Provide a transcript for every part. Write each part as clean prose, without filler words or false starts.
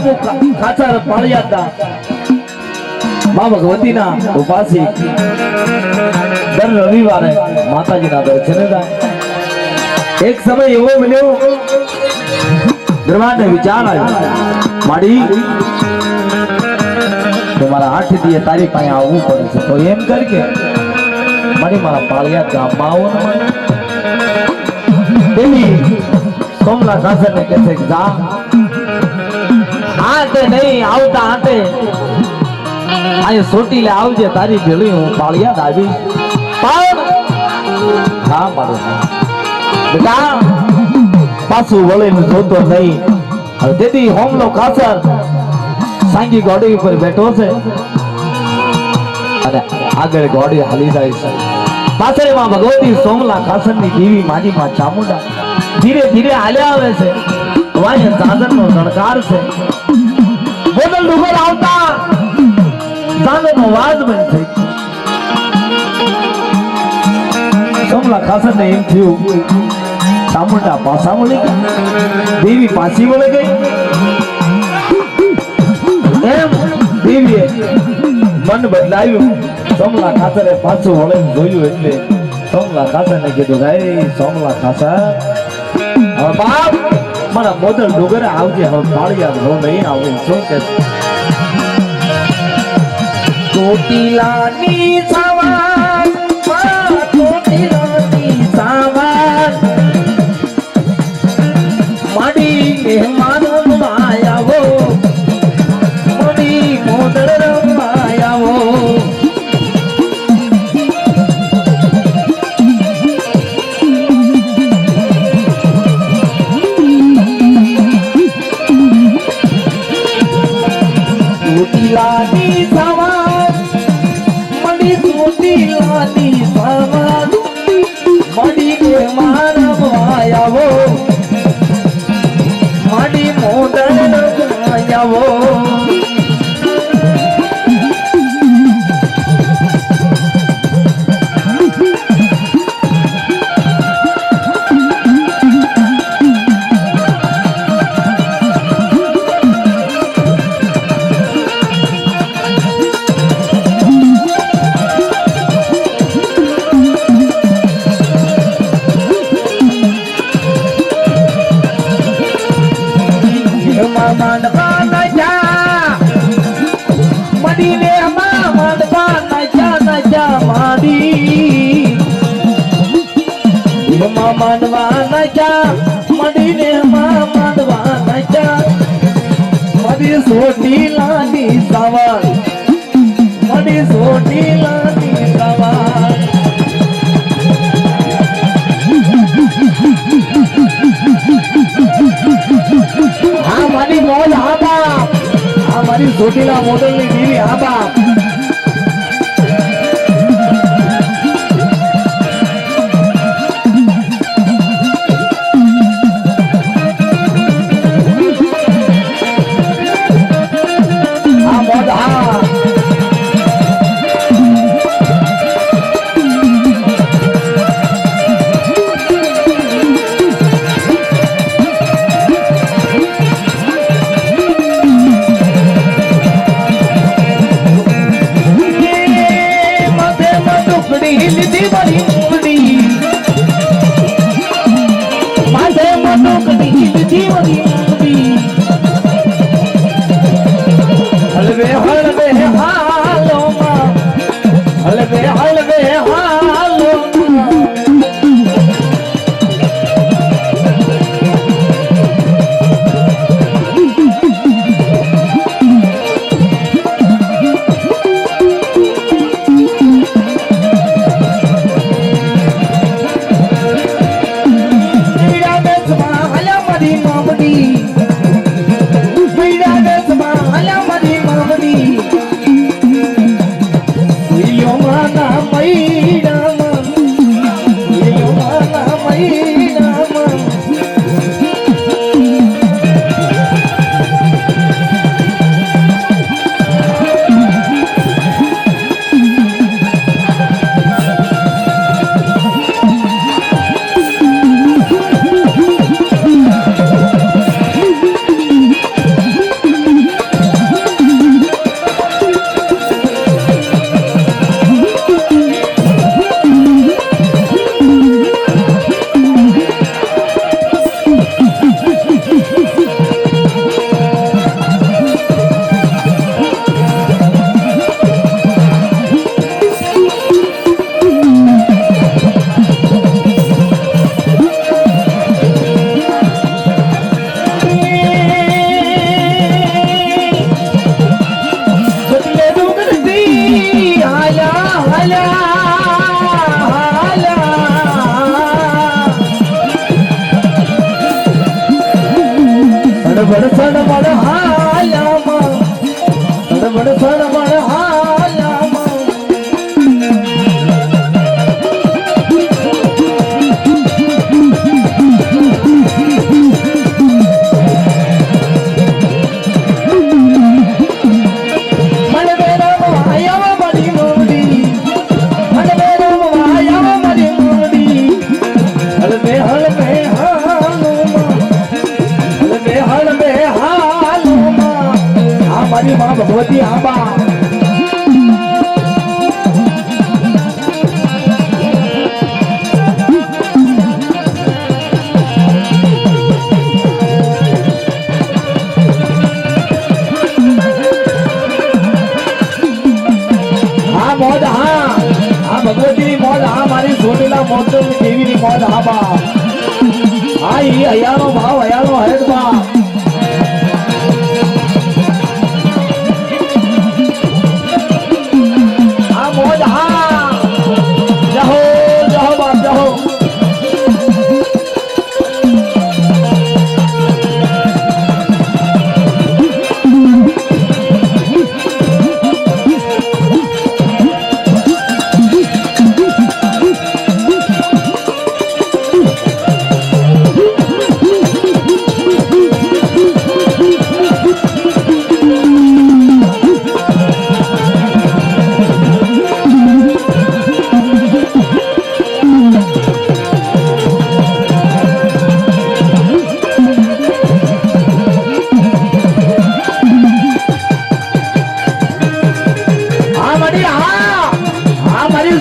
બાપુ ખાચર પાળિયાદા માં ભગવતીના ઉપાસી દર રવિવારે માતાજીના દર્શને થાય. એક સમય એવો બન્યો દરબારને વિચાર આવ્યો માડી તમારા 8 દીએ તારી પાસે આવવું પડે છે તો એમ કર કે મારી મારા પાળિયાદ ગામમાં આવો ને દેવી સોમલા કાસરને કહે છે કે જા આતે નહીં આવતા આતે આ સોટીલે આવજે તારી ભેળી હું પાળિયાદ આવી પણ હા મારો બેટા પાછું વળીને જોતો નહીં. હવે તેથી હોમલો કાસર સાંગી ગોડી ઉપર બેઠો છે અને આગળ ગોડી હાલી જાય છે. પાછળમાં ભગવતી સોમલા કાસરની દેવી માજી માં ચામુંડા ધીરે ધીરે હાલ્યા આવે છે. વાય ચાદરનો ગણકાર છે. બોદલ ડુગર આવતા ચાદરનો વાદ બંધ થઈ. સોમલા કાસરને એમ થયું ચામુંડા પાછા વળી ગઈ, દેવી પાછી વળી ગઈ. એમ દેવીએ મન બદલાયું. સોમલા ખાસરે પાછું વળીને જોયું એટલે સોમલા ખાસરને કીધું ભાઈ સોમલા ખાસર હવે બાપ મારા બોદલ ડુગરે આવજે હવે પાળિયાદ હું નહીં આવું. શું કે ચોટીલાની સાવાન ચોટીલાની સાવાન માડી મહેમાનો આવો મડી મોદળ આવો ચોટીલાની સાવાન મડી ચોટીલાની સાવાન મડી મહેમાન આવો માડી મોદળ આવો માનવા જા મડીને માનવા જા મડી સોટીલાની સવાર મડી સોટીલાની સવાર હા મારી મોજ હા બાપ હા મારી સોટીલા મોડલની દેવી હા બાપ સડબડ સડબડ હાયામાં સડબડ સડબડ હાયામાં મારી માં ભગવતી આંબા હા મોજ હા ભગવતી મોજ હા મારી સોટેલા મોજ દેવીની મોજ આંબા હા ઈ હયાનો ભાવ હયાનો હેડ બા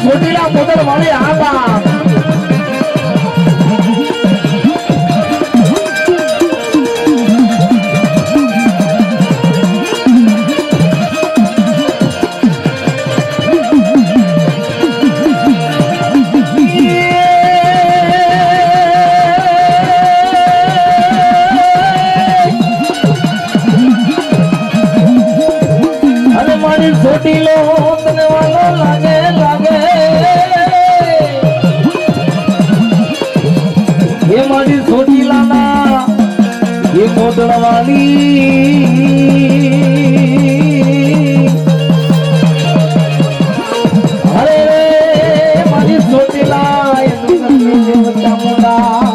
છોટીલા મોદર વાળી આંબા અને મારી છોટીલો તને વાલો લાગે લાગે એ મારી છોટીલાના એ મોદળવાળી અરે મારી છોટીલા એ દેવતા મોડા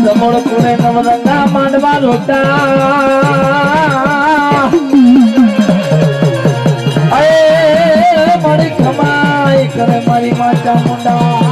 જમણ પુણે નવરંગા માંડવા લોટા અરે મારી ખમાઈ કરે મારી માતા મુંડા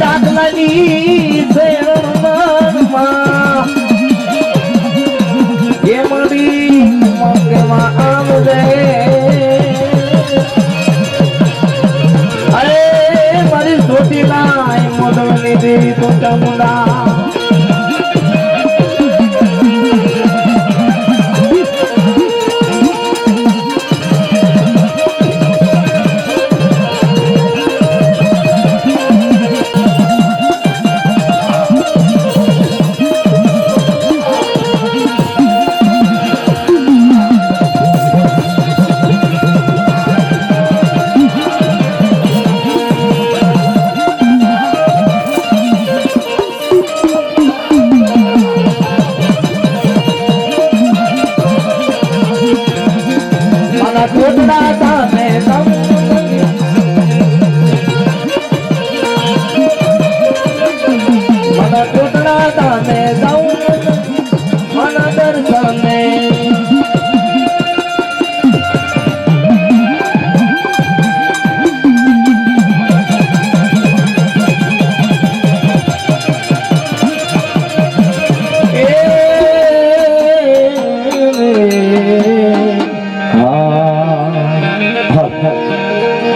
દાખલાની શેરણમાં એ મળી મંગમાં આવજે અરે મારી છોટી ના મોદવની દેવી તો ચામુંડા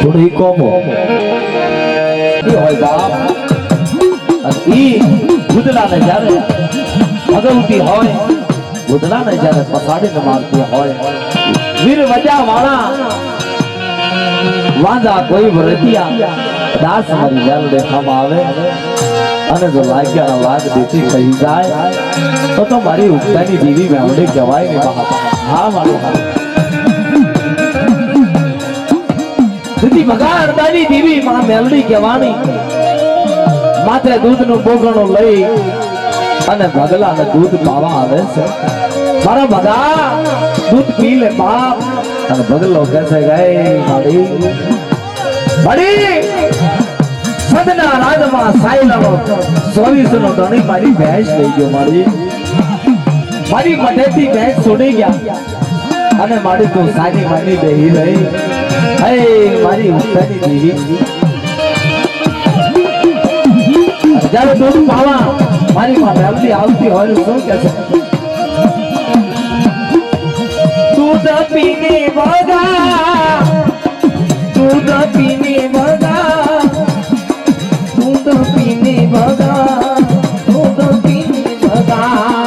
થોડી કોમો હોય બાપ ઈ ભૂતલાને જ્યારે ભગવતી હોય ભૂતલાને જ્યારે પછાડીને મારતી હોય વીર વજા વાળા વાંજા કોઈ વ્રતિયા દાસ મારી જાન દેખામાં આવે અને જો લાગ્યા લાગ દેતી કહી જાય તો મારી ઉગતાની દેવી મેવડી કહેવાય ને બાપ હા મારું દીદી ભગાડતાની દેવી માં મેલડી કહેવાની માથે દૂધનું બોગણું લઈ અને ભગલાને દૂધ પાવા આવે છે મારા ભગા દૂધ પી લે બાપ અને ભગલો કહેશે ગઈ મારી બડી સદના રાજમાં સાયલાનો 24 નો ધણી મારી ભેંસ લઈ ગયો મારી મઢેથી ભેંસ છોડી ગયા અને મારી તો સાની માની બેહી રહી હે મારી ઉત્તરની દેવી જ્યારે દૂધ પાવા મારી માં મેલડી આવતી હોય શું કે છે દૂધ પીને વગા દૂધ પીને વગા દૂધ પીને વગા દૂધ પીને વગા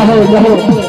જાહો